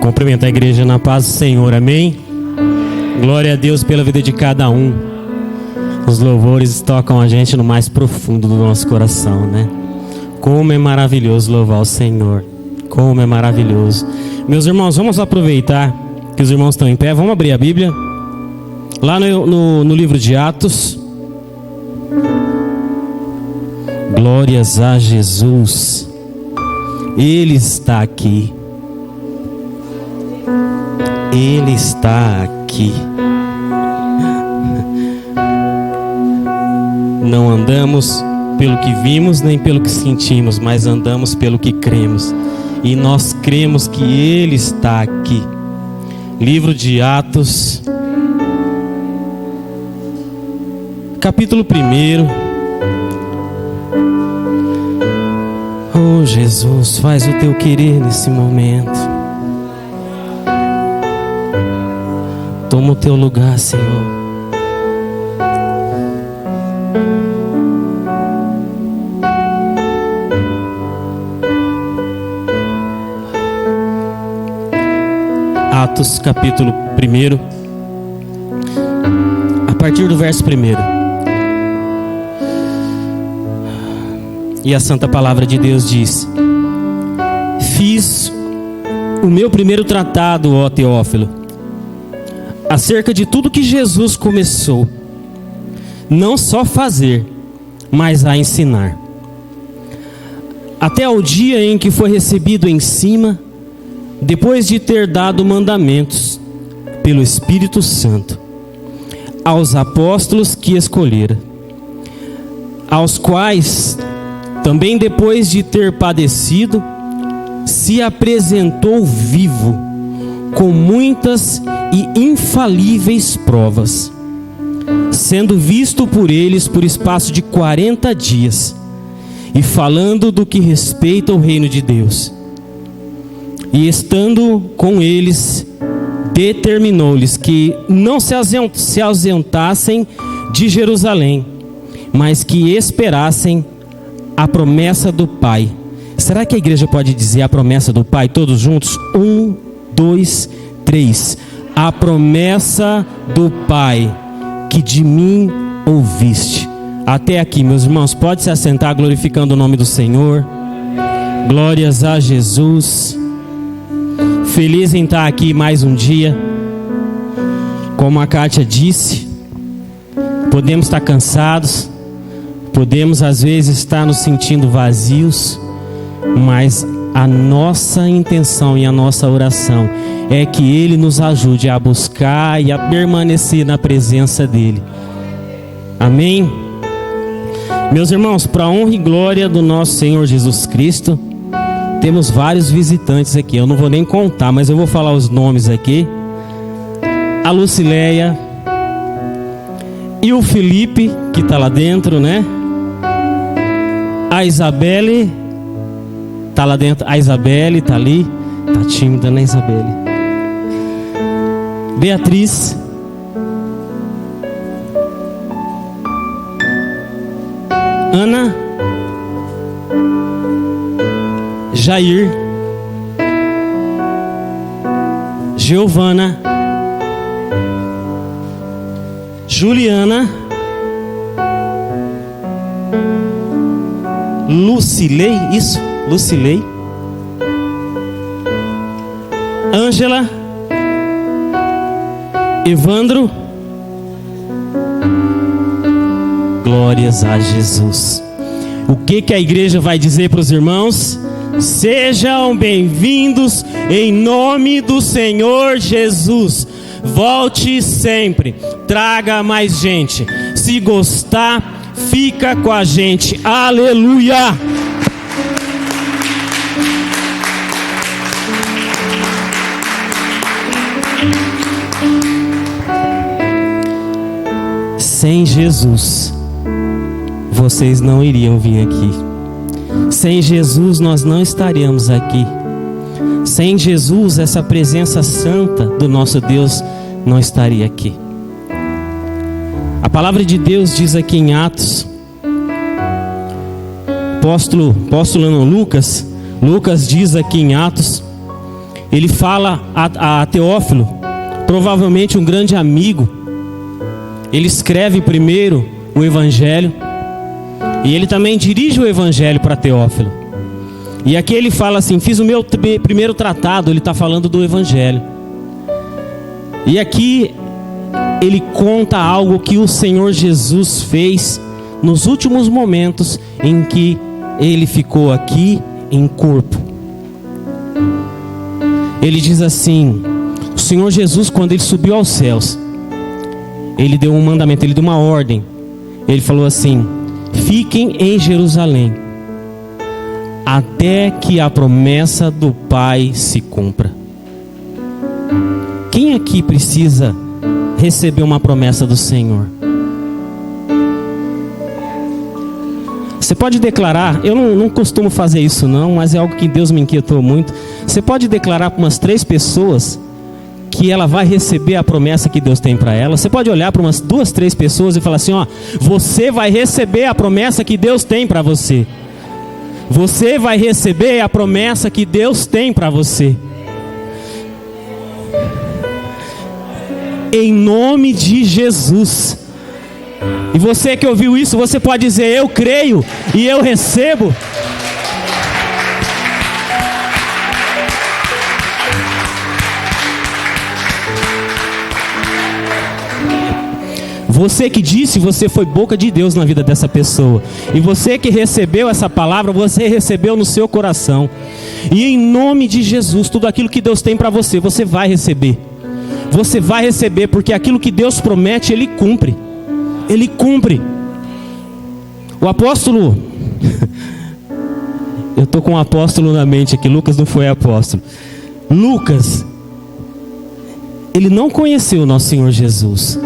Cumprimento a igreja na paz do Senhor, amém? Glória a Deus pela vida de cada um. Os louvores tocam a gente no mais profundo do nosso coração, né? Como é maravilhoso louvar o Senhor. Como é maravilhoso. Meus irmãos, vamos aproveitar que os irmãos estão em pé. Vamos abrir a Bíblia. Lá no livro de Atos. Glórias a Jesus. Ele está aqui. Ele está aqui. Não andamos pelo que vimos nem pelo que sentimos, mas andamos pelo que cremos. E nós cremos que Ele está aqui. Livro de Atos, capítulo 1. Oh Jesus, faz o teu querer nesse momento. Toma o teu lugar, Senhor. Atos capítulo 1, a partir do verso 1. E a santa palavra de Deus diz: Fiz o meu primeiro tratado, ó Teófilo, acerca de tudo que Jesus começou, não só fazer, mas a ensinar, até ao dia em que foi recebido em cima, depois de ter dado mandamentos pelo Espírito Santo aos apóstolos que escolhera, aos quais também depois de ter padecido se apresentou vivo com muitas e infalíveis provas, sendo visto por eles por espaço de 40 dias e falando do que respeita ao reino de Deus. E estando com eles, determinou-lhes que não se ausentassem de Jerusalém, mas que esperassem a promessa do Pai. Será que a igreja pode dizer a promessa do Pai todos juntos? 1, 2, 3. A promessa do Pai que de mim ouviste. Até aqui, meus irmãos, pode se assentar glorificando o nome do Senhor. Glórias a Jesus. Feliz em estar aqui mais um dia. Como a Kátia disse, podemos estar cansados, podemos às vezes estar nos sentindo vazios, mas a nossa intenção e a nossa oração é que Ele nos ajude a buscar e a permanecer na presença dEle. Amém? Meus irmãos, para a honra e glória do nosso Senhor Jesus Cristo, temos vários visitantes aqui. Eu não vou nem contar, mas eu vou falar os nomes aqui. A Lucileia e o Felipe, que está lá dentro, né? A Isabelle está lá dentro. A Isabelle está ali. Está tímida, né, Isabelle? Beatriz. Ana. Jair. Giovana. Juliana. Lucilei, isso, Lucilei. Ângela. Evandro. Glórias a Jesus. O que a igreja vai dizer para os irmãos? Sejam bem-vindos em nome do Senhor Jesus. Volte sempre, traga mais gente. Se gostar, fica com a gente. Aleluia! Sem Jesus, vocês não iriam vir aqui. Sem Jesus, nós não estaríamos aqui. Sem Jesus, essa presença santa do nosso Deus não estaria aqui. A palavra de Deus diz aqui em Atos, Lucas diz aqui em Atos ele fala a Teófilo, provavelmente um grande amigo. Ele escreve primeiro o Evangelho e ele também dirige o Evangelho para Teófilo. E aqui ele fala assim: fiz o meu primeiro tratado. Ele está falando do Evangelho. E aqui ele conta algo que o Senhor Jesus fez nos últimos momentos em que ele ficou aqui em corpo. Ele diz assim: o Senhor Jesus, quando ele subiu aos céus, ele deu um mandamento, ele deu uma ordem. Ele falou assim: fiquem em Jerusalém até que a promessa do Pai se cumpra. Quem aqui precisa receber uma promessa do Senhor? Você pode declarar, eu não costumo fazer isso não, mas é algo que Deus me inquietou muito. Você pode declarar para umas 3 pessoas que ela vai receber a promessa que Deus tem para ela. Você pode olhar para umas 2, 3 pessoas e falar assim: ó, você vai receber a promessa que Deus tem para você. Você vai receber a promessa que Deus tem para você. Em nome de Jesus. E você que ouviu isso, você pode dizer: eu creio e eu recebo. Você que disse, você foi boca de Deus na vida dessa pessoa. E você que recebeu essa palavra, você recebeu no seu coração. E em nome de Jesus, tudo aquilo que Deus tem para você, você vai receber. Você vai receber, porque aquilo que Deus promete, Ele cumpre. Ele cumpre. O apóstolo... Eu estou com um apóstolo na mente aqui. Lucas não foi apóstolo. Lucas, ele não conheceu o nosso Senhor Jesus.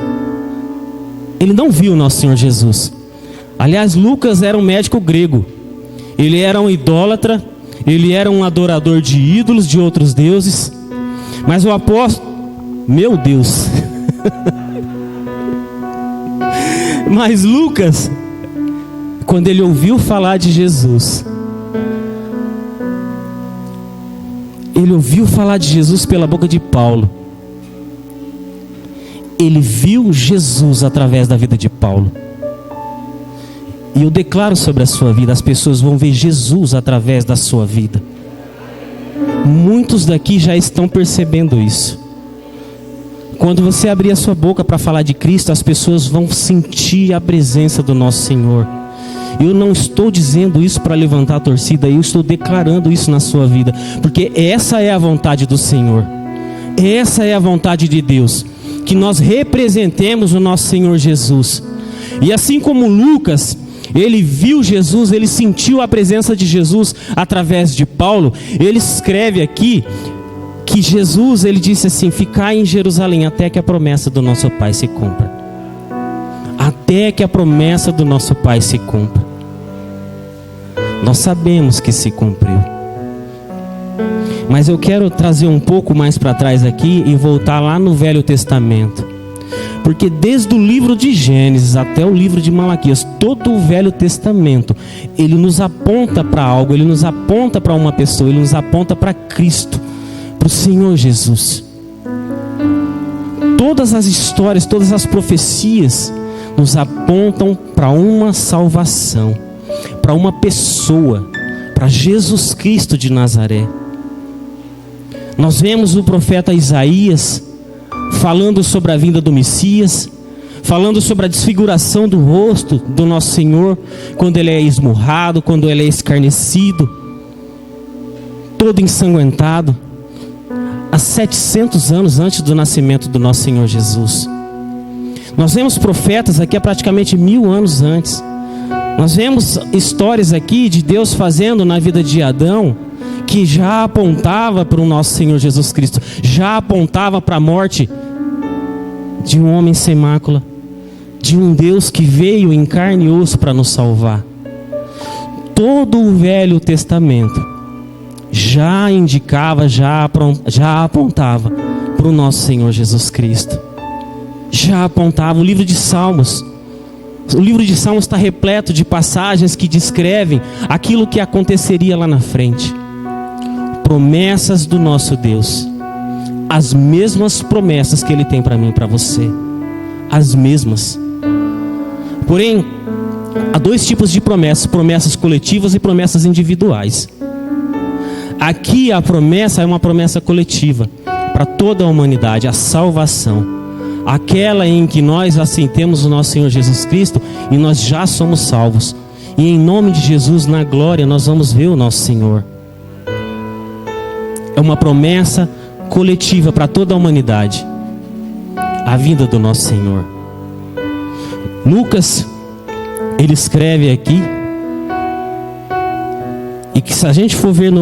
Ele não viu o nosso Senhor Jesus. Aliás, Lucas era um médico grego. Ele era um idólatra. Ele era um adorador de ídolos, de outros deuses. Mas o apóstolo... Meu Deus. Mas Lucas, quando ele ouviu falar de Jesus, ele ouviu falar de Jesus pela boca de Paulo. Ele viu Jesus através da vida de Paulo. E eu declaro sobre a sua vida: as pessoas vão ver Jesus através da sua vida. Muitos daqui já estão percebendo isso. Quando você abrir a sua boca para falar de Cristo, as pessoas vão sentir a presença do nosso Senhor. Eu não estou dizendo isso para levantar a torcida, eu estou declarando isso na sua vida, porque essa é a vontade do Senhor. Essa é a vontade de Deus, que nós representemos o nosso Senhor Jesus. E assim como Lucas, ele viu Jesus, ele sentiu a presença de Jesus através de Paulo. Ele escreve aqui que Jesus, ele disse assim: ficai em Jerusalém até que a promessa do nosso Pai se cumpra. Até que a promessa do nosso Pai se cumpra. Nós sabemos que se cumpriu. Mas eu quero trazer um pouco mais para trás aqui e voltar lá no Velho Testamento. Porque desde o livro de Gênesis até o livro de Malaquias, todo o Velho Testamento, ele nos aponta para algo, ele nos aponta para uma pessoa, ele nos aponta para Cristo, para o Senhor Jesus. Todas as histórias, todas as profecias nos apontam para uma salvação, para uma pessoa, para Jesus Cristo de Nazaré. Nós vemos o profeta Isaías falando sobre a vinda do Messias, falando sobre a desfiguração do rosto do nosso Senhor, quando ele é esmurrado, quando ele é escarnecido, todo ensanguentado, há 700 anos antes do nascimento do nosso Senhor Jesus. Nós vemos profetas aqui há praticamente 1000 anos antes. Nós vemos histórias aqui de Deus fazendo na vida de Adão, que já apontava para o nosso Senhor Jesus Cristo, já apontava para a morte de um homem sem mácula, de um Deus que veio em carne e osso para nos salvar. Todo o Velho Testamento já indicava, já apontava para o nosso Senhor Jesus Cristo. Já apontava. O livro de Salmos, o livro de Salmos está repleto de passagens que descrevem aquilo que aconteceria lá na frente. O promessas do nosso Deus, as mesmas promessas que Ele tem para mim e para você, as mesmas. Porém, há dois tipos de promessas: promessas coletivas e promessas individuais. Aqui a promessa é uma promessa coletiva para toda a humanidade, a salvação, aquela em que nós aceitemos o nosso Senhor Jesus Cristo e nós já somos salvos, e em nome de Jesus na glória nós vamos ver o nosso Senhor. É uma promessa coletiva para toda a humanidade, a vinda do nosso Senhor. Lucas, ele escreve aqui, e que se a gente for ver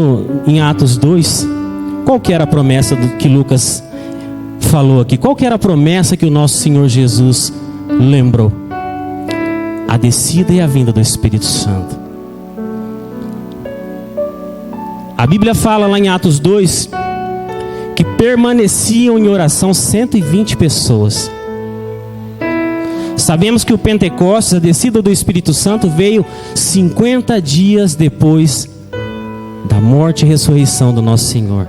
em Atos 2, qual que era a promessa que Lucas falou aqui? Qual que era a promessa que o nosso Senhor Jesus lembrou? A descida e a vinda do Espírito Santo. A Bíblia fala lá em Atos 2 que permaneciam em oração 120 pessoas. Sabemos que o Pentecostes, a descida do Espírito Santo, veio 50 dias depois da morte e ressurreição do nosso Senhor.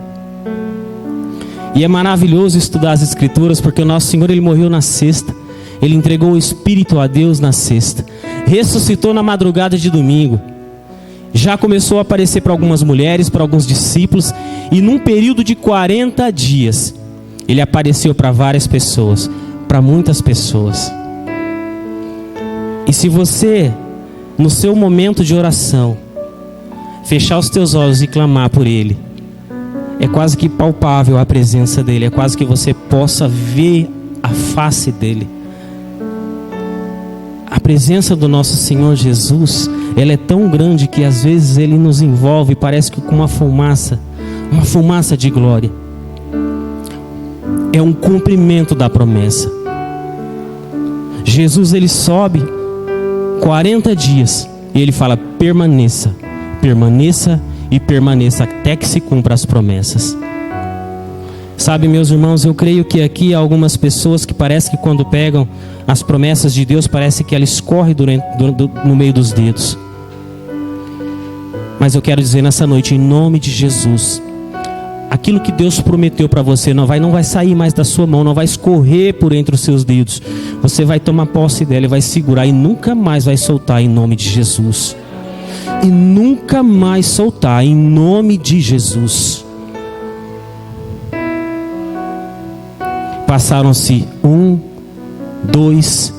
E é maravilhoso estudar as Escrituras, porque o nosso Senhor, Ele morreu na sexta, Ele entregou o Espírito a Deus na sexta, ressuscitou na madrugada de domingo, já começou a aparecer para algumas mulheres, para alguns discípulos, e num período de 40 dias, Ele apareceu para várias pessoas, para muitas pessoas. E se você, no seu momento de oração, fechar os teus olhos e clamar por Ele, é quase que palpável a presença dEle, é quase que você possa ver a face dEle. A presença do nosso Senhor Jesus, ela é tão grande que às vezes Ele nos envolve, parece que com uma fumaça de glória. É um cumprimento da promessa. Jesus, Ele sobe 40 dias e Ele fala: permaneça, permaneça e permaneça até que se cumpra as promessas. Sabe, meus irmãos, eu creio que aqui há algumas pessoas que parece que quando pegam as promessas de Deus, parece que ela escorre no meio dos dedos. Mas eu quero dizer nessa noite, em nome de Jesus, aquilo que Deus prometeu para você não vai sair mais da sua mão, não vai escorrer por entre os seus dedos. Você vai tomar posse dela e vai segurar e nunca mais vai soltar, em nome de Jesus. E nunca mais soltar, em nome de Jesus. Passaram-se 1, 2,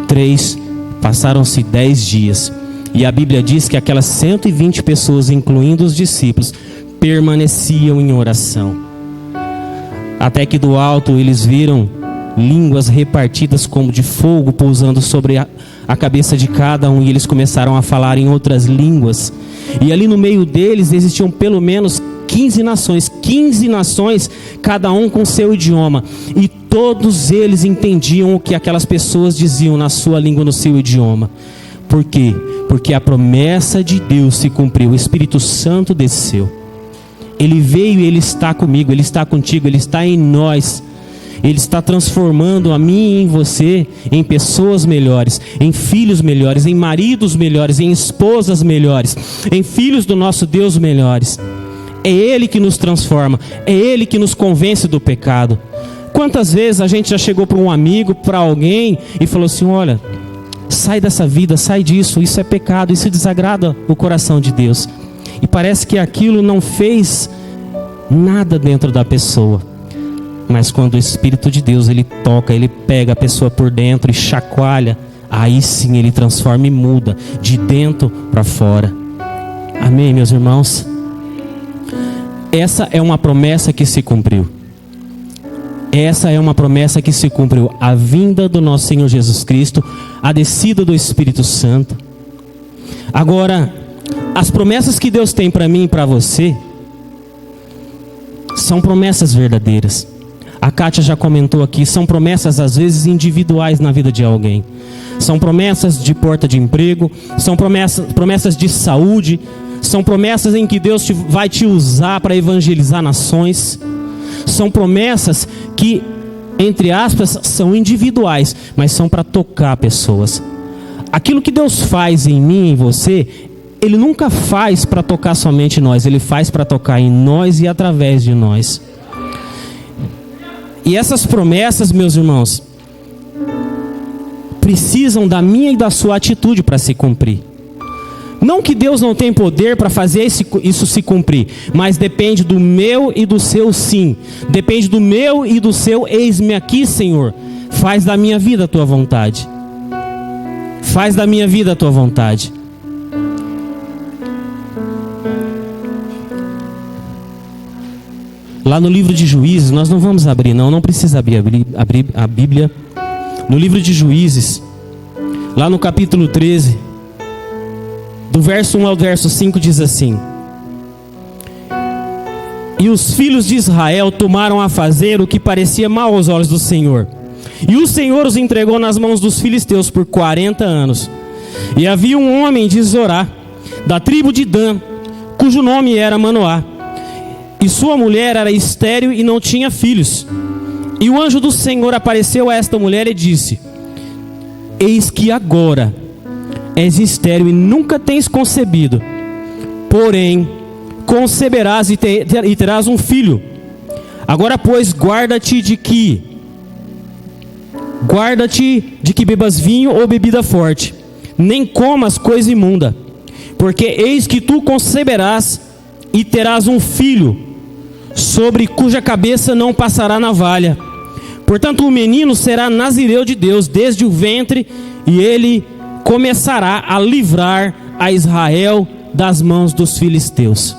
3, passaram-se 10 dias. E a Bíblia diz que aquelas 120 pessoas, incluindo os discípulos, permaneciam em oração. Até que do alto eles viram línguas repartidas como de fogo pousando sobre a cabeça de cada um, e eles começaram a falar em outras línguas. E ali no meio deles existiam pelo menos 15 nações, cada um com seu idioma, e todos eles entendiam o que aquelas pessoas diziam na sua língua, no seu idioma. Por quê? Porque a promessa de Deus se cumpriu, o Espírito Santo desceu. Ele veio e Ele está comigo, Ele está contigo, Ele está em nós. Ele está transformando a mim e em você em pessoas melhores, em filhos melhores, em maridos melhores, em esposas melhores, em filhos do nosso Deus melhores. É Ele que nos transforma, é Ele que nos convence do pecado. Quantas vezes a gente já chegou para um amigo, para alguém e falou assim: olha, sai dessa vida, sai disso, isso é pecado, isso desagrada o coração de Deus. E parece que aquilo não fez nada dentro da pessoa. Mas quando o Espírito de Deus, Ele toca, Ele pega a pessoa por dentro e chacoalha, aí sim Ele transforma e muda, de dentro para fora. Amém, meus irmãos? Essa é uma promessa que se cumpriu. Essa é uma promessa que se cumpriu. A vinda do nosso Senhor Jesus Cristo, a descida do Espírito Santo. Agora, as promessas que Deus tem para mim e para você são promessas verdadeiras. A Kátia já comentou aqui, são promessas às vezes individuais na vida de alguém. São promessas de porta de emprego, são promessas de saúde, são promessas em que Deus vai te usar para evangelizar nações. São promessas que, entre aspas, são individuais, mas são para tocar pessoas. Aquilo que Deus faz em mim e em você, Ele nunca faz para tocar somente nós, Ele faz para tocar em nós e através de nós. E essas promessas, meus irmãos, precisam da minha e da sua atitude para se cumprir. Não que Deus não tem poder para fazer isso se cumprir, mas depende do meu e do seu sim. Depende do meu e do seu eis-me aqui, Senhor. Faz da minha vida a tua vontade. Faz da minha vida a tua vontade. Lá no livro de Juízes, nós não vamos abrir, não precisa abrir a Bíblia. No livro de Juízes, lá no capítulo 13, do verso 1 ao verso 5 diz assim: E os filhos de Israel tomaram a fazer o que parecia mal aos olhos do Senhor. E o Senhor os entregou nas mãos dos filisteus por 40 anos. E havia um homem de Zorá, da tribo de Dan, cujo nome era Manoá. E sua mulher era estéril e não tinha filhos. E o anjo do Senhor apareceu a esta mulher e disse: Eis que agora és estéril e nunca tens concebido. Porém, conceberás e terás um filho. Agora, pois, guarda-te de que bebas vinho ou bebida forte, nem comas coisa imunda. Porque eis que tu conceberás e terás um filho, sobre cuja cabeça não passará navalha. Portanto, o menino será nazireu de Deus desde o ventre, e ele começará a livrar a Israel das mãos dos filisteus.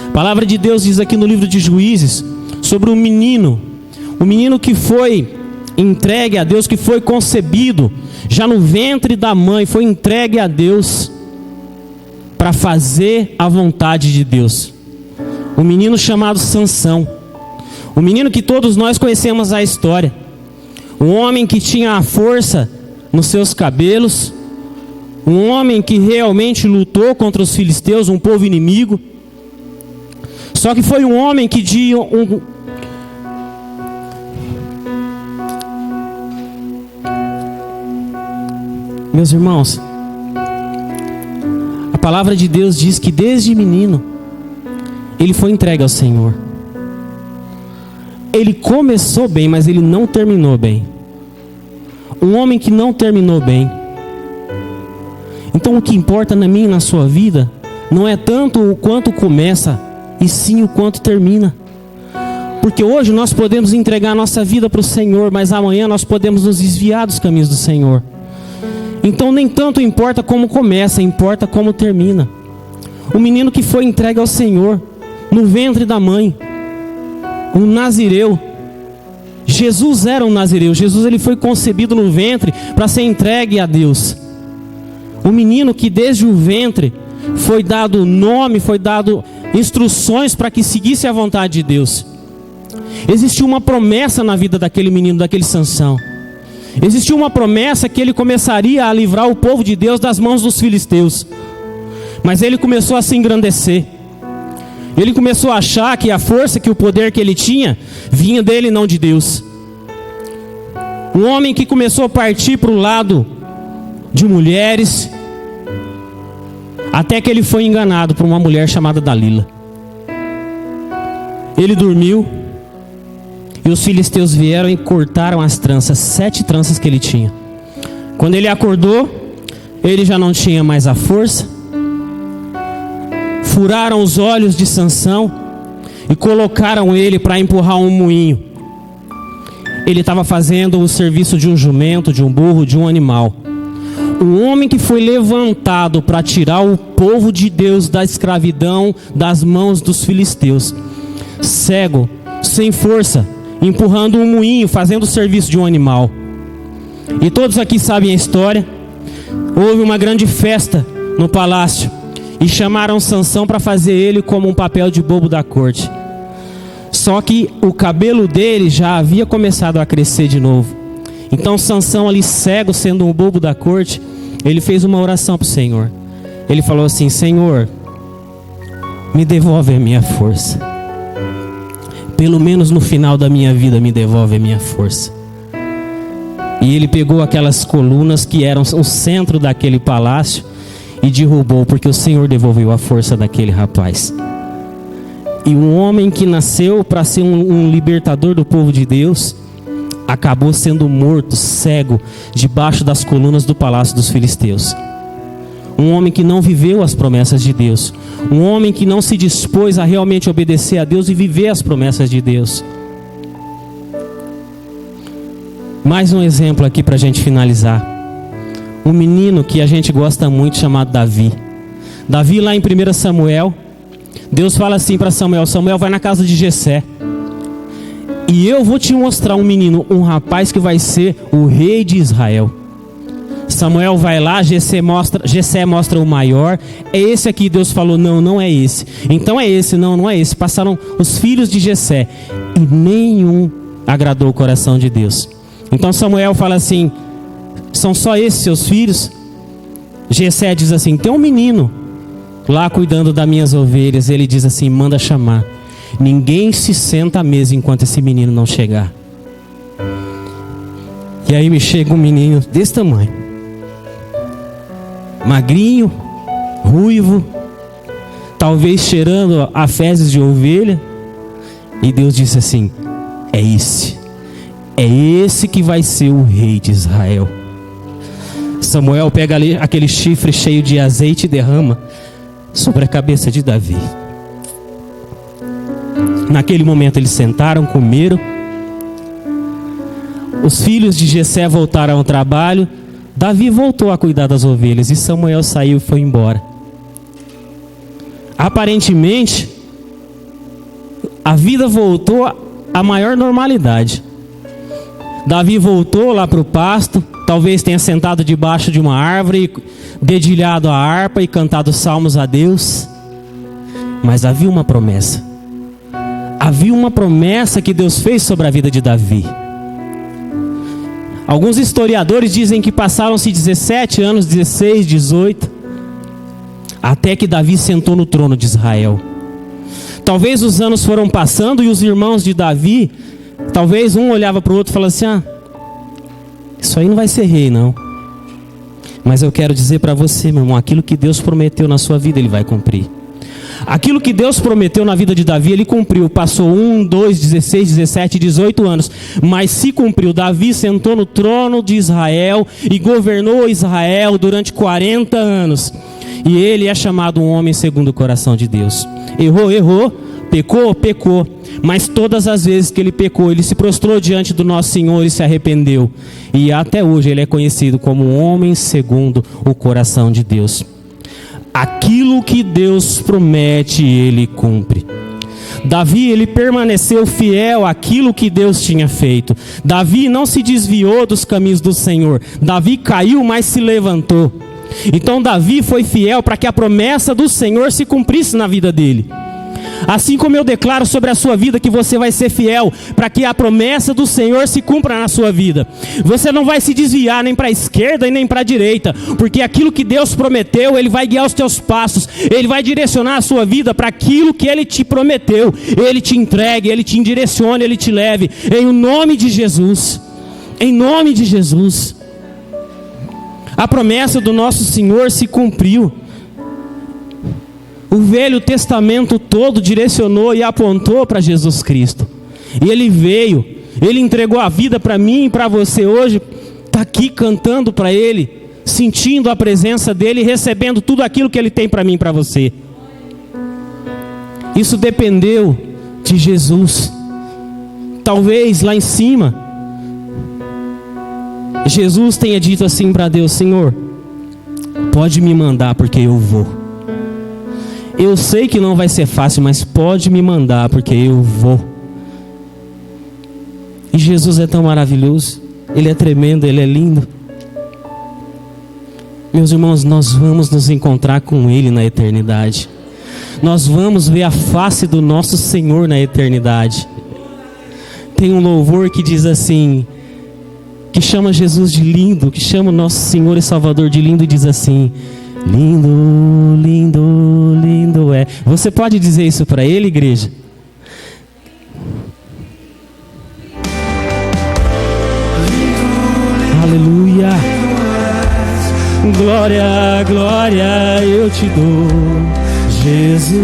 A palavra de Deus diz aqui no livro de Juízes sobre o menino que foi entregue a Deus, que foi concebido já no ventre da mãe, foi entregue a Deus para fazer a vontade de Deus. O menino chamado Sansão, o menino que todos nós conhecemos a história, um homem que tinha a força nos seus cabelos, um homem que realmente lutou contra os filisteus, um povo inimigo. Só que foi um homem que Meus irmãos, a palavra de Deus diz que desde menino ele foi entregue ao Senhor. Ele começou bem, mas ele não terminou bem. Um homem que não terminou bem. Então o que importa na minha e na sua vida não é tanto o quanto começa, e sim o quanto termina. Porque hoje nós podemos entregar a nossa vida para o Senhor, mas amanhã nós podemos nos desviar dos caminhos do Senhor. Então nem tanto importa como começa, importa como termina. O menino que foi entregue ao Senhor no ventre da mãe, um nazireu. Jesus era um nazireu. Jesus, ele foi concebido no ventre para ser entregue a Deus. Um menino que desde o ventre foi dado nome, foi dado instruções para que seguisse a vontade de Deus. Existiu uma promessa na vida daquele menino, daquele Sansão. Existiu uma promessa que ele começaria a livrar o povo de Deus das mãos dos filisteus. Mas ele começou a se engrandecer. Ele começou a achar que a força, que o poder que ele tinha, vinha dele e não de Deus. Um homem que começou a partir para o lado de mulheres, até que ele foi enganado por uma mulher chamada Dalila. Ele dormiu, e os filisteus vieram e cortaram as tranças, 7 tranças que ele tinha. Quando ele acordou, ele já não tinha mais a força. Furaram os olhos de Sansão e colocaram ele para empurrar um moinho. Ele estava fazendo o serviço de um jumento, de um burro, de um animal. Um homem que foi levantado para tirar o povo de Deus da escravidão das mãos dos filisteus. Cego, sem força, empurrando um moinho, fazendo o serviço de um animal. E todos aqui sabem a história. Houve uma grande festa no palácio e chamaram Sansão para fazer ele como um papel de bobo da corte. Só que o cabelo dele já havia começado a crescer de novo. Então Sansão, ali cego, sendo um bobo da corte, ele fez uma oração para o Senhor. Ele falou assim: Senhor, me devolve a minha força. Pelo menos no final da minha vida me devolve a minha força. E ele pegou aquelas colunas que eram o centro daquele palácio, e derrubou, porque o Senhor devolveu a força daquele rapaz. E um homem que nasceu para ser um libertador do povo de Deus, acabou sendo morto, cego, debaixo das colunas do palácio dos filisteus. Um homem que não viveu as promessas de Deus. Um homem que não se dispôs a realmente obedecer a Deus e viver as promessas de Deus. Mais um exemplo aqui para a gente finalizar. Um menino que a gente gosta muito, chamado Davi. Davi, lá em 1 Samuel, Deus fala assim para Samuel: Samuel, vai na casa de Jessé, e eu vou te mostrar um menino, um rapaz que vai ser o rei de Israel. Samuel vai lá, Jessé mostra o maior. É esse aqui. Deus falou: não, não é esse. Então é esse, não, não é esse. Passaram os filhos de Jessé e nenhum agradou o coração de Deus. Então Samuel fala assim: são só esses seus filhos? Jessé diz assim: tem um menino lá cuidando das minhas ovelhas. Ele diz assim: manda chamar. Ninguém se senta à mesa enquanto esse menino não chegar. E aí me chega um menino desse tamanho, magrinho, ruivo, talvez cheirando a fezes de ovelha. E Deus disse assim: é esse que vai ser o rei de Israel. Samuel pega ali aquele chifre cheio de azeite e derrama sobre a cabeça de Davi. Naquele momento eles sentaram, comeram. Os filhos de Jessé voltaram ao trabalho. Davi voltou a cuidar das ovelhas e Samuel saiu e foi embora. Aparentemente, a vida voltou à maior normalidade. Davi voltou lá para o pasto, talvez tenha sentado debaixo de uma árvore, dedilhado a harpa e cantado salmos a Deus. Mas havia uma promessa. Havia uma promessa que Deus fez sobre a vida de Davi. Alguns historiadores dizem que passaram-se 17 anos, 16, 18, até que Davi sentou no trono de Israel. Talvez os anos foram passando e os irmãos de Davi, talvez um olhava para o outro e falava assim: isso aí não vai ser rei não. Mas eu quero dizer para você, meu irmão, aquilo que Deus prometeu na sua vida, Ele vai cumprir. Aquilo que Deus prometeu na vida de Davi, Ele cumpriu. Passou 1, 2, 16, 17, 18 anos, mas se cumpriu. Davi sentou no trono de Israel e governou Israel durante 40 anos. E ele é chamado um homem segundo o coração de Deus. Errou, pecou, mas todas as vezes que ele pecou, ele se prostrou diante do nosso Senhor e se arrependeu. E até hoje ele é conhecido como um homem segundo o coração de Deus. Aquilo que Deus promete, Ele cumpre. Davi, ele permaneceu fiel àquilo que Deus tinha feito. Davi não se desviou dos caminhos do Senhor. Davi caiu, mas se levantou. Então Davi foi fiel para que a promessa do Senhor se cumprisse na vida dele. Assim como eu declaro sobre a sua vida que você vai ser fiel para que a promessa do Senhor se cumpra na sua vida. Você não vai se desviar nem para a esquerda e nem para a direita, porque aquilo que Deus prometeu, Ele vai guiar os teus passos. Ele vai direcionar a sua vida para aquilo que Ele te prometeu. Ele te entregue, Ele te direcione, Ele te leve. Em nome de Jesus. Em nome de Jesus. A promessa do nosso Senhor se cumpriu. O Velho Testamento todo direcionou e apontou para Jesus Cristo. E Ele veio, Ele entregou a vida para mim e para você hoje. Está aqui cantando para Ele, sentindo a presença dEle e recebendo tudo aquilo que Ele tem para mim e para você. Isso dependeu de Jesus. Talvez lá em cima, Jesus tenha dito assim para Deus: Senhor, pode me mandar porque eu vou. Eu sei que não vai ser fácil, mas pode me mandar porque eu vou. E Jesus é tão maravilhoso. Ele é tremendo, Ele é lindo. Meus irmãos, nós vamos nos encontrar com Ele na eternidade. Nós vamos ver a face do nosso Senhor na eternidade. Tem um louvor que diz assim, que chama Jesus de lindo, que chama o nosso Senhor e Salvador de lindo, e diz assim: lindo, lindo, lindo é. Você pode dizer isso para Ele, igreja? Aleluia. Glória, glória eu te dou, Jesus,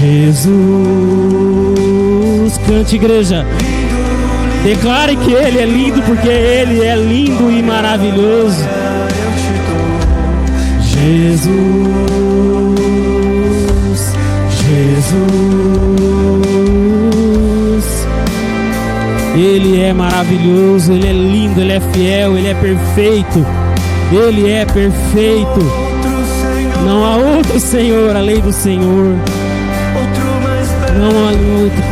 Jesus. Cante, igreja. Declare que Ele é lindo, porque Ele é lindo e maravilhoso. Jesus, Jesus. Ele é maravilhoso, Ele é lindo, Ele é fiel, Ele é perfeito. Ele é perfeito. Não há outro Senhor além do Senhor. Não há outro.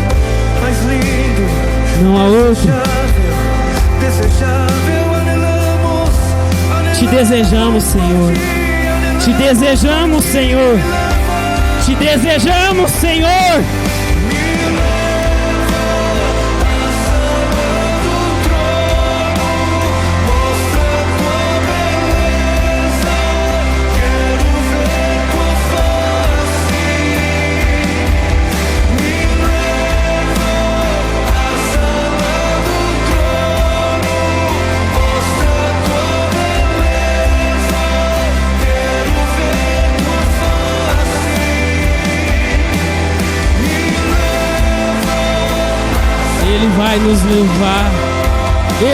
Não há outro. Te desejamos, Senhor. Te desejamos, Senhor. Te desejamos, Senhor. Ele vai nos levar,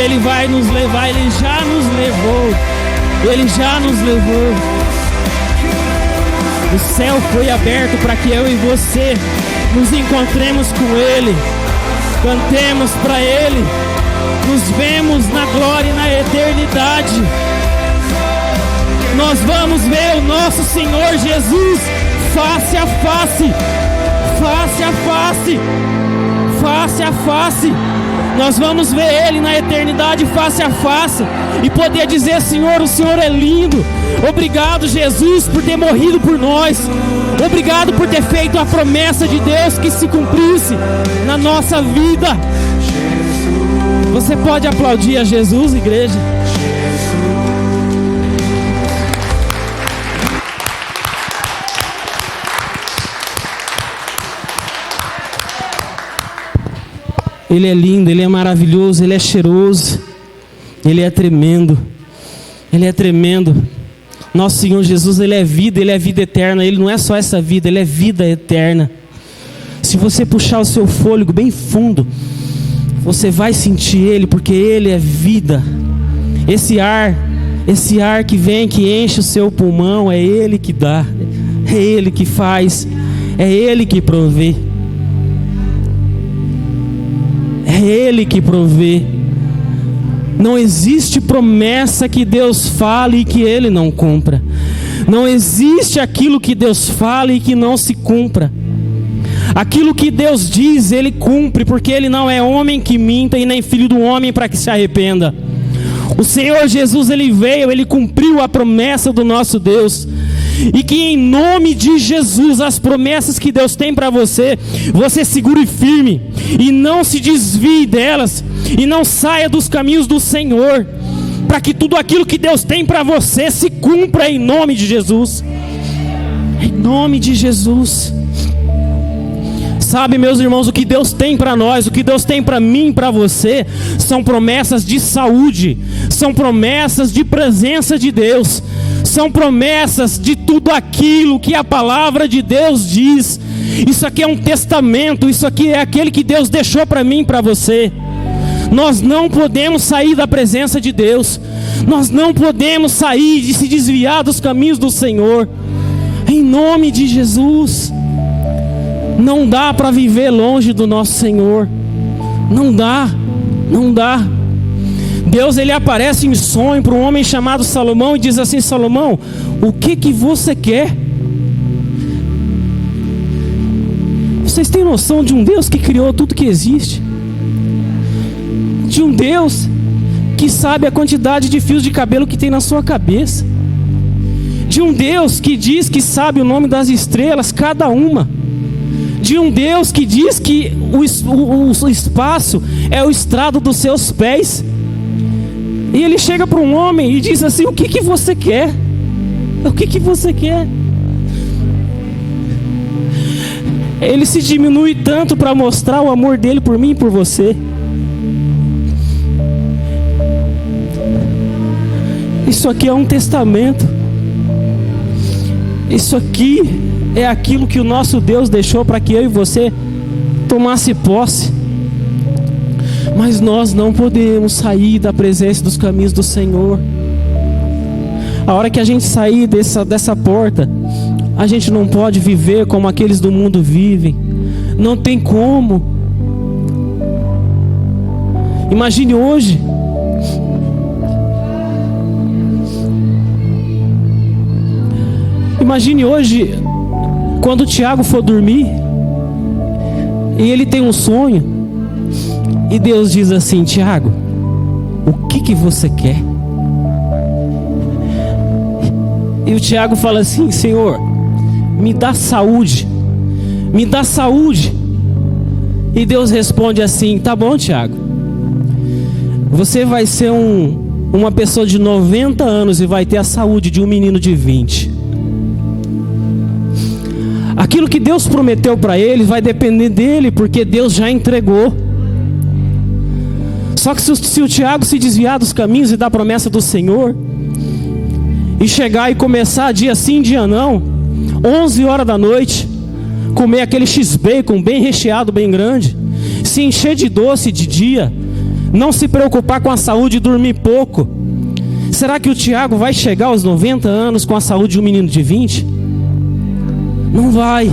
Ele vai nos levar, Ele já nos levou, Ele já nos levou. O céu foi aberto para que eu e você nos encontremos com Ele, cantemos para Ele, nos vemos na glória e na eternidade. Nós vamos ver o nosso Senhor Jesus face a face, face a face. Face a face, nós vamos ver Ele na eternidade face a face e poder dizer: Senhor, o Senhor é lindo. Obrigado, Jesus, por ter morrido por nós. Obrigado por ter feito a promessa de Deus que se cumprisse na nossa vida. Você pode aplaudir a Jesus, igreja? Ele é lindo, Ele é maravilhoso, Ele é cheiroso, Ele é tremendo, Ele é tremendo. Nosso Senhor Jesus, Ele é vida eterna. Ele não é só essa vida, Ele é vida eterna. Se você puxar o seu fôlego bem fundo, você vai sentir Ele, porque Ele é vida. Esse ar que vem, que enche o seu pulmão, é Ele que dá, é Ele que faz, é Ele que provê. É Ele que provê. Não existe promessa que Deus fale e que Ele não cumpra. Não existe aquilo que Deus fale e que não se cumpra. Aquilo que Deus diz, Ele cumpre, porque Ele não é homem que minta e nem filho do homem para que se arrependa. O Senhor Jesus, Ele veio, Ele cumpriu a promessa do nosso Deus. E que em nome de Jesus, as promessas que Deus tem para você, você segure firme e não se desvie delas, e não saia dos caminhos do Senhor, para que tudo aquilo que Deus tem para você se cumpra em nome de Jesus. Em nome de Jesus. Sabe, meus irmãos, o que Deus tem para nós, o que Deus tem para mim, para você, são promessas de saúde, são promessas de presença de Deus, são promessas de tudo aquilo que a palavra de Deus diz. Isso aqui é um testamento, isso aqui é aquele que Deus deixou para mim e para você. Nós não podemos sair da presença de Deus, nós não podemos sair e se desviar dos caminhos do Senhor, em nome de Jesus. Não dá para viver longe do nosso Senhor. Não dá, não dá. Deus, Ele aparece em sonho para um homem chamado Salomão e diz assim: Salomão, o que você quer? Vocês têm noção de um Deus que criou tudo que existe? De um Deus que sabe a quantidade de fios de cabelo que tem na sua cabeça? De um Deus que diz que sabe o nome das estrelas, cada uma? De um Deus que diz que o espaço é o estrado dos seus pés? E Ele chega para um homem e diz assim: o que você quer? O que você quer? Ele se diminui tanto para mostrar o amor dele por mim e por você. Isso aqui é um testamento. Isso aqui é aquilo que o nosso Deus deixou para que eu e você tomasse posse. Mas nós não podemos sair da presença dos caminhos do Senhor. A hora que a gente sair dessa porta, a gente não pode viver como aqueles do mundo vivem. Não tem como. Imagine hoje. Imagine hoje, quando o Tiago for dormir, e ele tem um sonho, e Deus diz assim: Tiago, o que você quer? E o Tiago fala assim: Senhor, me dá saúde, me dá saúde. E Deus responde assim: tá bom, Tiago, você vai ser uma pessoa de 90 anos e vai ter a saúde de um menino de 20. Aquilo que Deus prometeu para ele vai depender dele, porque Deus já entregou. Só que se o Tiago se desviar dos caminhos e da promessa do Senhor, e chegar e começar dia sim, dia não, 11 horas da noite, comer aquele X-Bacon bem recheado, bem grande, se encher de doce de dia, não se preocupar com a saúde e dormir pouco, será que o Tiago vai chegar aos 90 anos com a saúde de um menino de 20? Não vai.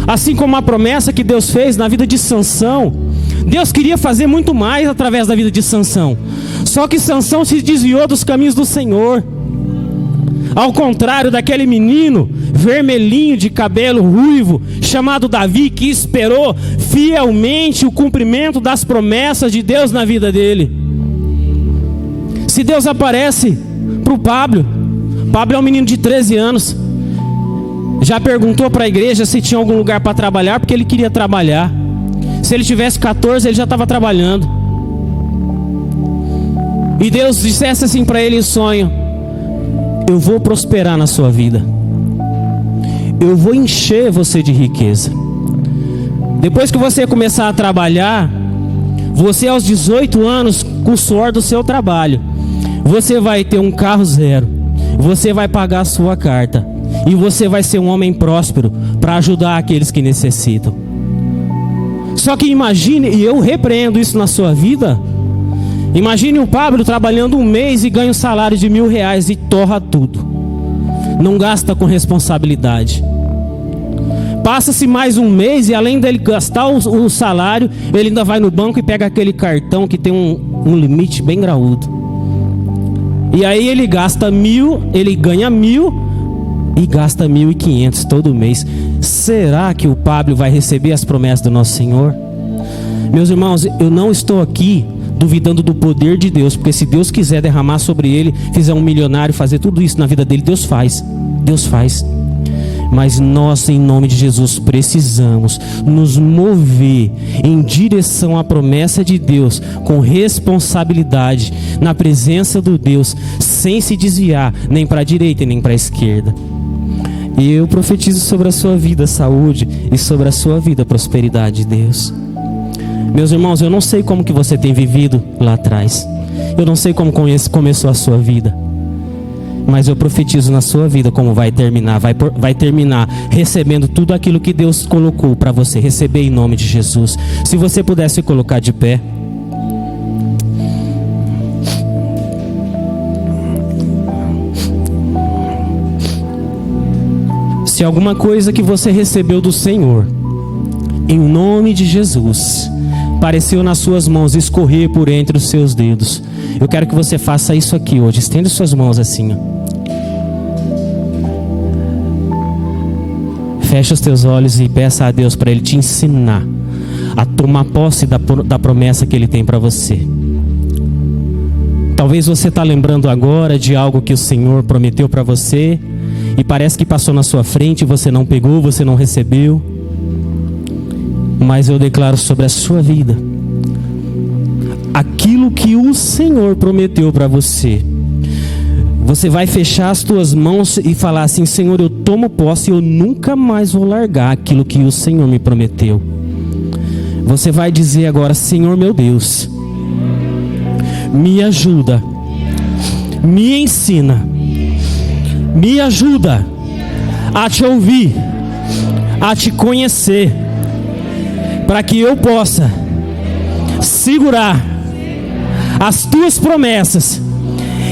Assim como a promessa que Deus fez na vida de Sansão, Deus queria fazer muito mais através da vida de Sansão. Só que Sansão se desviou dos caminhos do Senhor. Ao contrário daquele menino vermelhinho de cabelo ruivo, chamado Davi, que esperou fielmente o cumprimento das promessas de Deus na vida dele. Se Deus aparece para o Pablo é um menino de 13 anos, já perguntou para a igreja se tinha algum lugar para trabalhar, porque ele queria trabalhar. Se ele tivesse 14, ele já estava trabalhando. E Deus dissesse assim para ele em sonho: eu vou prosperar na sua vida, eu vou encher você de riqueza. Depois que você começar a trabalhar, você aos 18 anos, com o suor do seu trabalho, você vai ter um carro zero, você vai pagar a sua carta, e você vai ser um homem próspero para ajudar aqueles que necessitam. Só que imagine, e eu repreendo isso na sua vida, imagine o Pablo trabalhando um mês e ganha um salário de R$1.000 e torra tudo. Não gasta com responsabilidade. Passa-se mais um mês e além dele gastar o salário, ele ainda vai no banco e pega aquele cartão que tem um limite bem graúdo. E aí ele gasta 1.000, ele ganha 1.000 e gasta 1.500 todo mês. Será que o Pablo vai receber as promessas do nosso Senhor? Meus irmãos, eu não estou aqui duvidando do poder de Deus, porque se Deus quiser derramar sobre ele, fizer um milionário, fazer tudo isso na vida dele, Deus faz. Deus faz. Mas nós, em nome de Jesus, precisamos nos mover em direção à promessa de Deus, com responsabilidade, na presença do Deus, sem se desviar nem para a direita nem para a esquerda. E eu profetizo sobre a sua vida saúde e sobre a sua vida prosperidade, Deus. Meus irmãos, eu não sei como que você tem vivido lá atrás, eu não sei como começou a sua vida, mas eu profetizo na sua vida como vai terminar. Vai terminar recebendo tudo aquilo que Deus colocou para você receber em nome de Jesus. Se você pudesse colocar de pé. Se alguma coisa que você recebeu do Senhor, em nome de Jesus, pareceu nas suas mãos escorrer por entre os seus dedos, eu quero que você faça isso aqui hoje. Estenda suas mãos assim, ó. Fecha os teus olhos e peça a Deus para Ele te ensinar a tomar posse da promessa que Ele tem para você. Talvez você está lembrando agora de algo que o Senhor prometeu para você e parece que passou na sua frente, você não pegou, você não recebeu. Mas eu declaro sobre a sua vida aquilo que o Senhor prometeu para você. Você vai fechar as tuas mãos e falar assim: Senhor, eu tomo posse e eu nunca mais vou largar aquilo que o Senhor me prometeu. Você vai dizer agora: Senhor meu Deus, me ajuda me ensina, me ajuda a te ouvir, a te conhecer, para que eu possa segurar as tuas promessas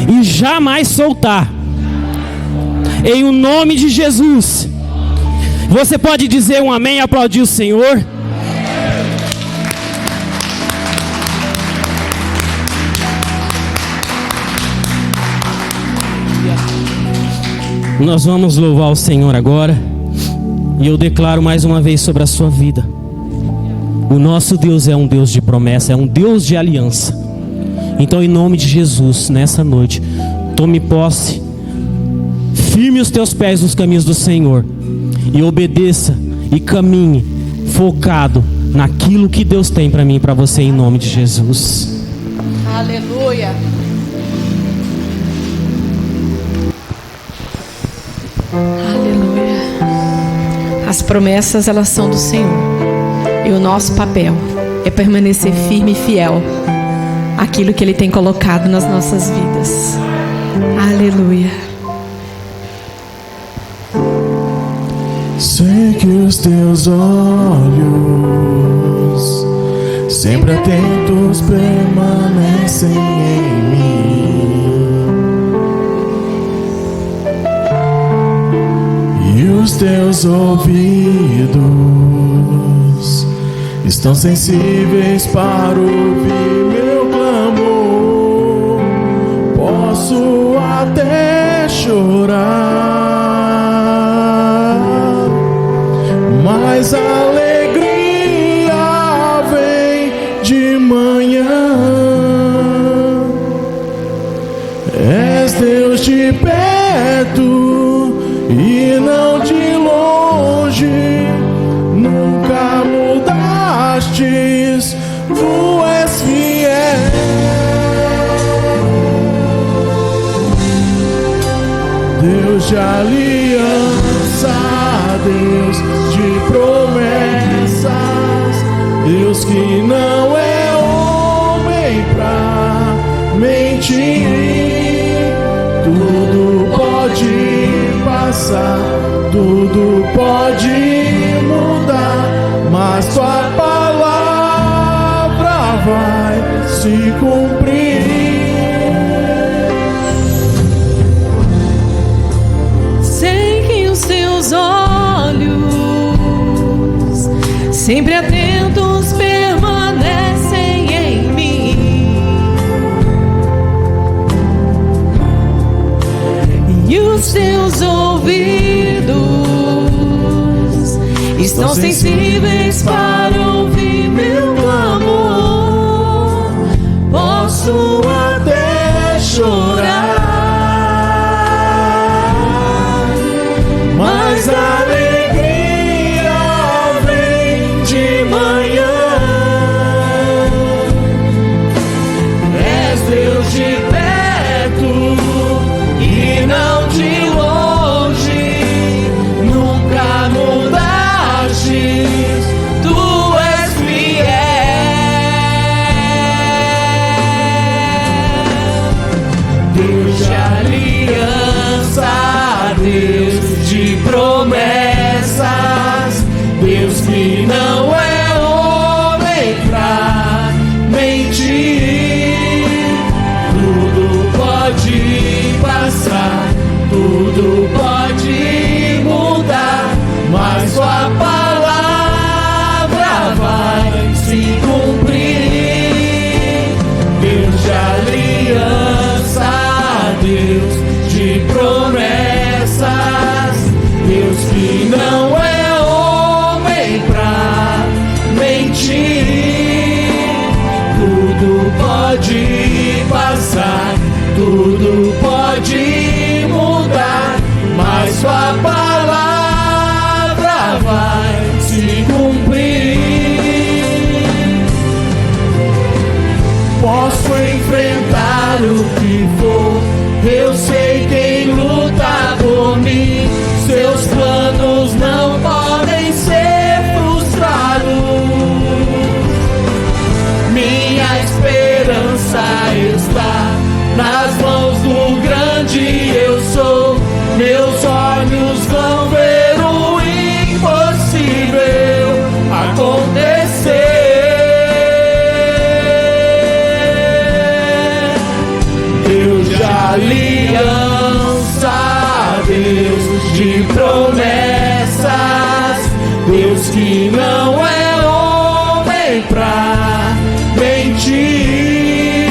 e jamais soltar. Em o nome de Jesus. Você pode dizer um amém e aplaudir o Senhor? Nós vamos louvar o Senhor agora. E eu declaro mais uma vez sobre a sua vida: o nosso Deus é um Deus de promessa, é um Deus de aliança. Então, em nome de Jesus, nessa noite, tome posse, firme os teus pés nos caminhos do Senhor e obedeça e caminhe focado naquilo que Deus tem para mim e para você, em nome de Jesus. Aleluia. Aleluia. As promessas, elas são do Senhor, e o nosso papel é permanecer firme e fiel àquilo que Ele tem colocado nas nossas vidas. Aleluia. Sei que os teus olhos, sempre atentos, permanecem em mim, e os teus ouvidos estão sensíveis para ouvir meu clamor. Posso até chorar, mas a alegria vem de manhã. És Deus de perto e não de longe, nunca mudastes, tu és fiel. Deus de aliança, Deus de promessas, Deus que não é homem pra mentir. Tudo pode passar, tudo pode mudar, mas tua palavra vai se cumprir. Sei que os teus olhos, sempre atentos, permanecem em mim, e os teus ouvidos estão sensíveis para ouvir meu clamor. Posso até chorar, mas a alegria vem de manhã. És Deus de perto e não de longe, nunca mudastes, tu és fiel. Deus de aliança, Deus de promessas, Deus que não é homem pra mentir. Tudo pode passar, tudo pode mudar, mas sua palavra vai se cumprir. Deus de aliança, Deus de promessas, Deus que não é homem pra mentir. Tudo pode passar, tudo pode mudar, mas sua palavra vai Deus que não é homem pra mentir.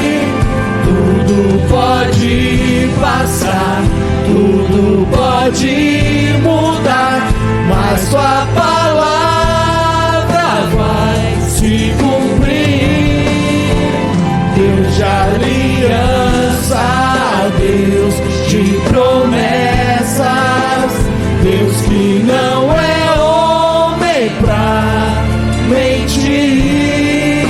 Tudo pode passar, tudo pode mudar, mas tua palavra vai se cumprir. Deus de aliança, Deus de promessas, Deus que não é homem pra mentir.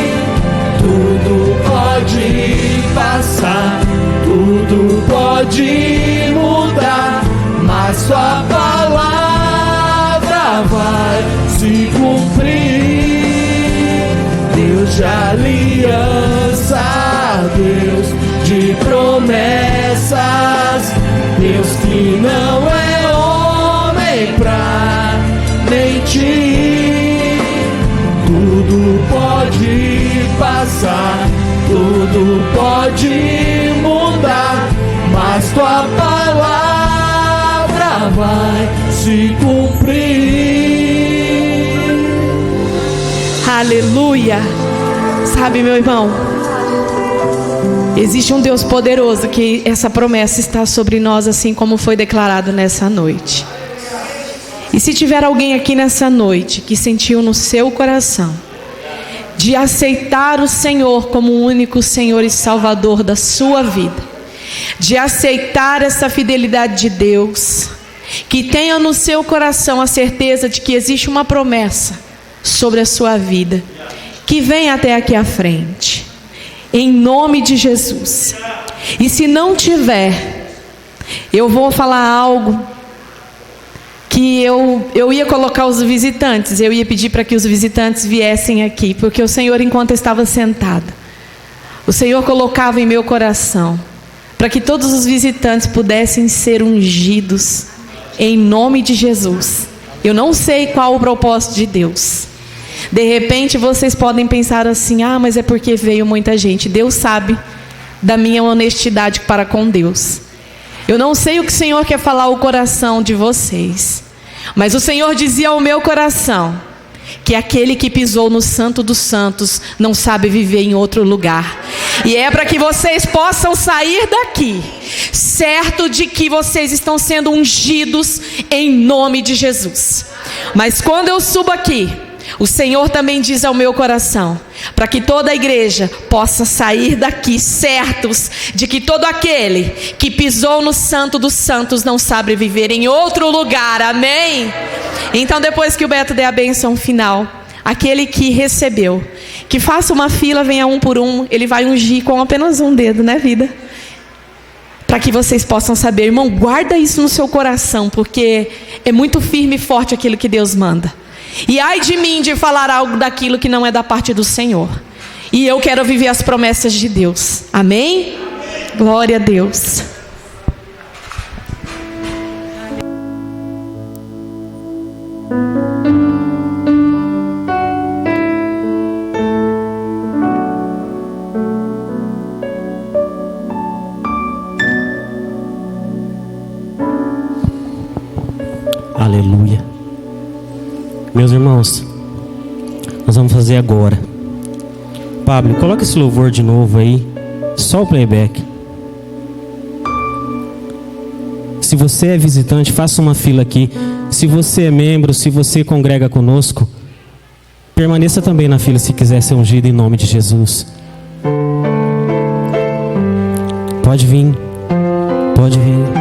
Tudo pode passar, tudo pode mudar, mas sua palavra vai se cumprir. Deus de aliança, Deus de promessas, Deus que não é homem pra mentir. Tudo pode passar, tudo pode mudar, mas tua palavra vai se cumprir. Aleluia. Sabe, meu irmão, existe um Deus poderoso que essa promessa está sobre nós, assim como foi declarado nessa noite. E se tiver alguém aqui nessa noite que sentiu no seu coração de aceitar o Senhor como o único Senhor e Salvador da sua vida, de aceitar essa fidelidade de Deus, que tenha no seu coração a certeza de que existe uma promessa sobre a sua vida, que venha até aqui à frente, em nome de Jesus. E se não tiver, eu vou falar algo que eu ia colocar os visitantes, eu ia pedir para que os visitantes viessem aqui, porque o Senhor, enquanto eu estava sentado, o Senhor colocava em meu coração para que todos os visitantes pudessem ser ungidos em nome de Jesus. Eu não sei qual o propósito de Deus. De repente vocês podem pensar assim: ah, mas é porque veio muita gente. Deus sabe da minha honestidade para com Deus. Eu não sei o que o Senhor quer falar ao coração de vocês, mas o Senhor dizia ao meu coração que aquele que pisou no Santo dos Santos não sabe viver em outro lugar. E é para que vocês possam sair daqui certo de que vocês estão sendo ungidos em nome de Jesus. Mas quando eu subo aqui, o Senhor também diz ao meu coração para que toda a igreja possa sair daqui certos de que todo aquele que pisou no Santo dos Santos não sabe viver em outro lugar. Amém? Então, depois que o Beto der a bênção final, aquele que recebeu, que faça uma fila, venha um por um. Ele vai ungir com apenas um dedo, né, vida? Para que vocês possam saber, irmão, guarda isso no seu coração, porque é muito firme e forte aquilo que Deus manda. E ai de mim de falar algo daquilo que não é da parte do Senhor. E eu quero viver as promessas de Deus. Amém? Glória a Deus. Aleluia. Meus irmãos, nós vamos fazer agora. Pablo, coloca esse louvor de novo aí. Só o playback. Se você é visitante, faça uma fila aqui. Se você é membro, se você congrega conosco, permaneça também na fila se quiser ser ungido em nome de Jesus. Pode vir. Pode vir.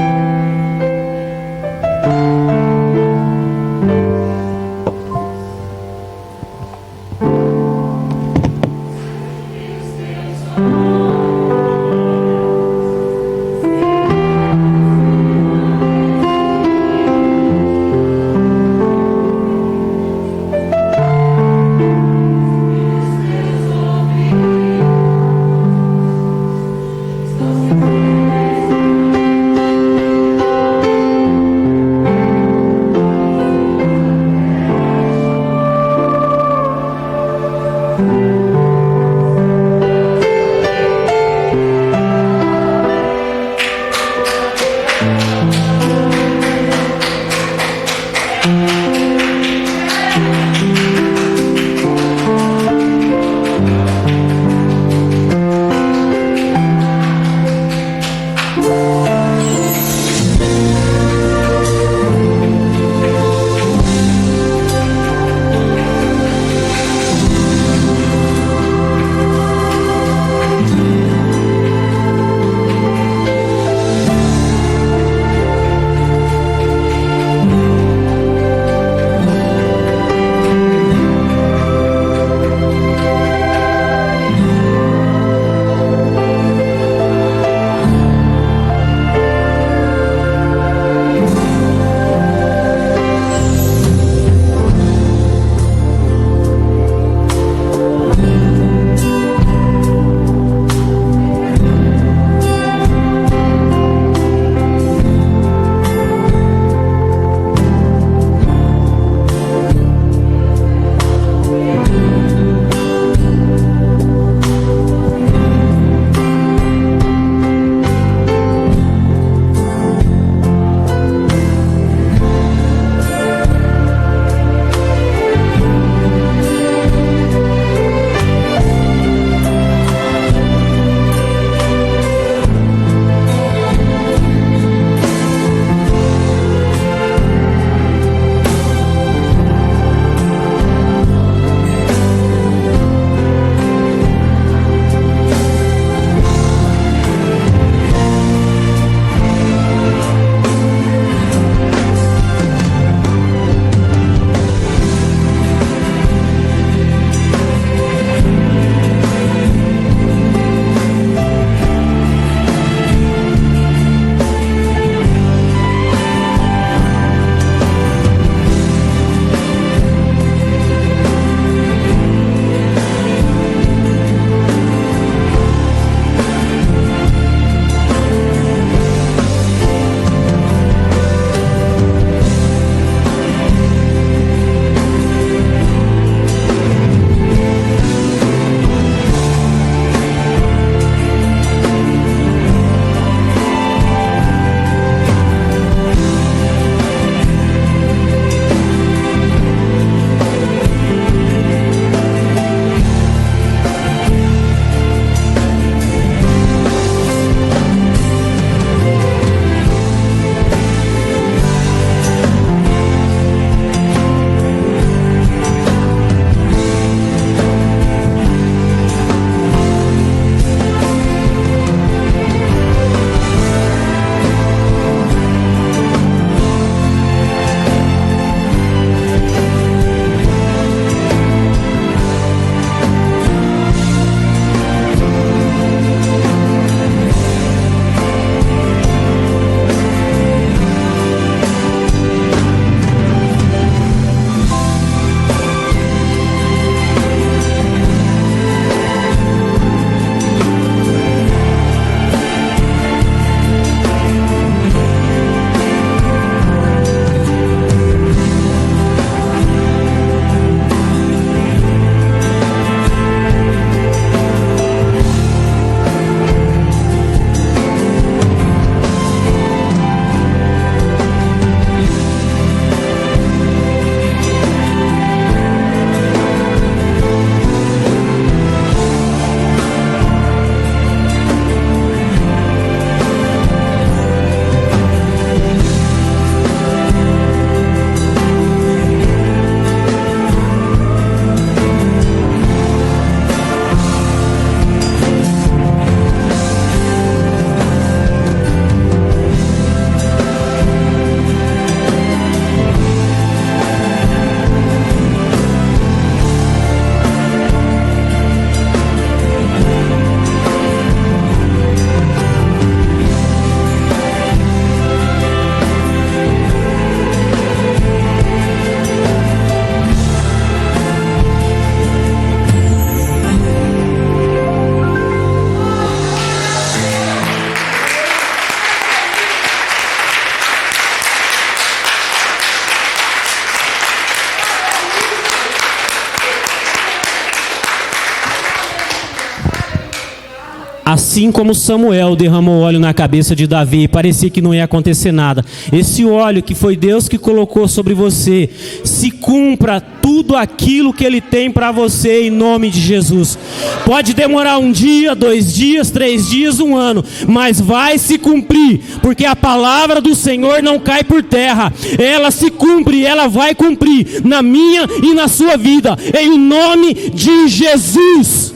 Assim como Samuel derramou óleo na cabeça de Davi e parecia que não ia acontecer nada, esse óleo que foi Deus que colocou sobre você, se cumpra tudo aquilo que Ele tem para você em nome de Jesus. Pode demorar 1 dia, 2 dias, 3 dias, 1 ano, mas vai se cumprir, porque a palavra do Senhor não cai por terra, ela se cumpre, ela vai cumprir na minha e na sua vida, em nome de Jesus.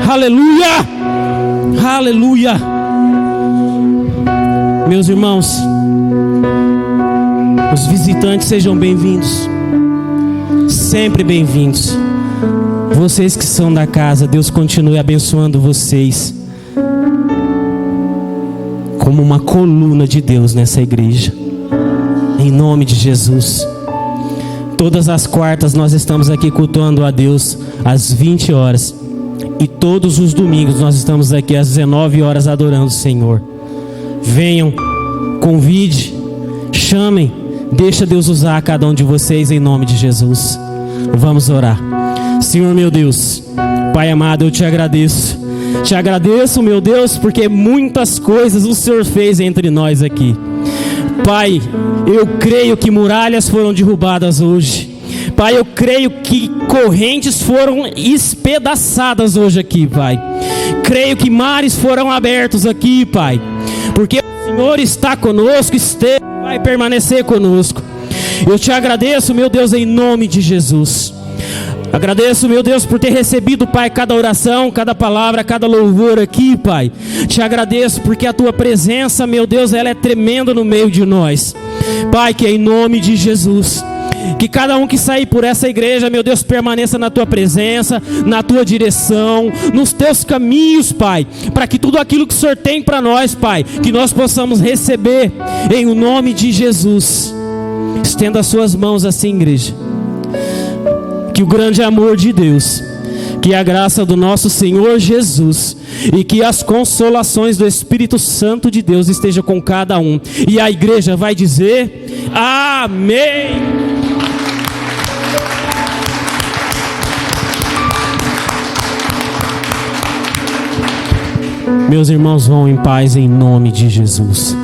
Aleluia, aleluia. Meus irmãos, os visitantes sejam bem-vindos, sempre bem-vindos. Vocês que são da casa, Deus continue abençoando vocês como uma coluna de Deus nessa igreja, em nome de Jesus. Todas as quartas nós estamos aqui cultuando a Deus às 20 horas. E todos os domingos nós estamos aqui às 19 horas adorando o Senhor. Venham, convide, chamem, deixa Deus usar cada um de vocês em nome de Jesus. Vamos orar. Senhor meu Deus, Pai amado, eu te agradeço. Te agradeço, meu Deus, porque muitas coisas o Senhor fez entre nós aqui. Pai, eu creio que muralhas foram derrubadas hoje. Pai, eu creio que correntes foram espedaçadas hoje aqui, Pai. Creio que mares foram abertos aqui, Pai, porque o Senhor está conosco, esteve, vai permanecer conosco. Eu te agradeço, meu Deus, em nome de Jesus. Agradeço, meu Deus, por ter recebido, Pai, cada oração, cada palavra, cada louvor aqui, Pai. Te agradeço porque a Tua presença, meu Deus, ela é tremenda no meio de nós. Pai, que é em nome de Jesus, que cada um que sair por essa igreja, meu Deus, permaneça na Tua presença, na Tua direção, nos Teus caminhos, Pai, para que tudo aquilo que o Senhor tem para nós, Pai, que nós possamos receber em o nome de Jesus. Estenda as suas mãos assim, igreja. Que o grande amor de Deus, que a graça do nosso Senhor Jesus e que as consolações do Espírito Santo de Deus esteja com cada um. E a igreja vai dizer amém. Meus irmãos, vão em paz em nome de Jesus.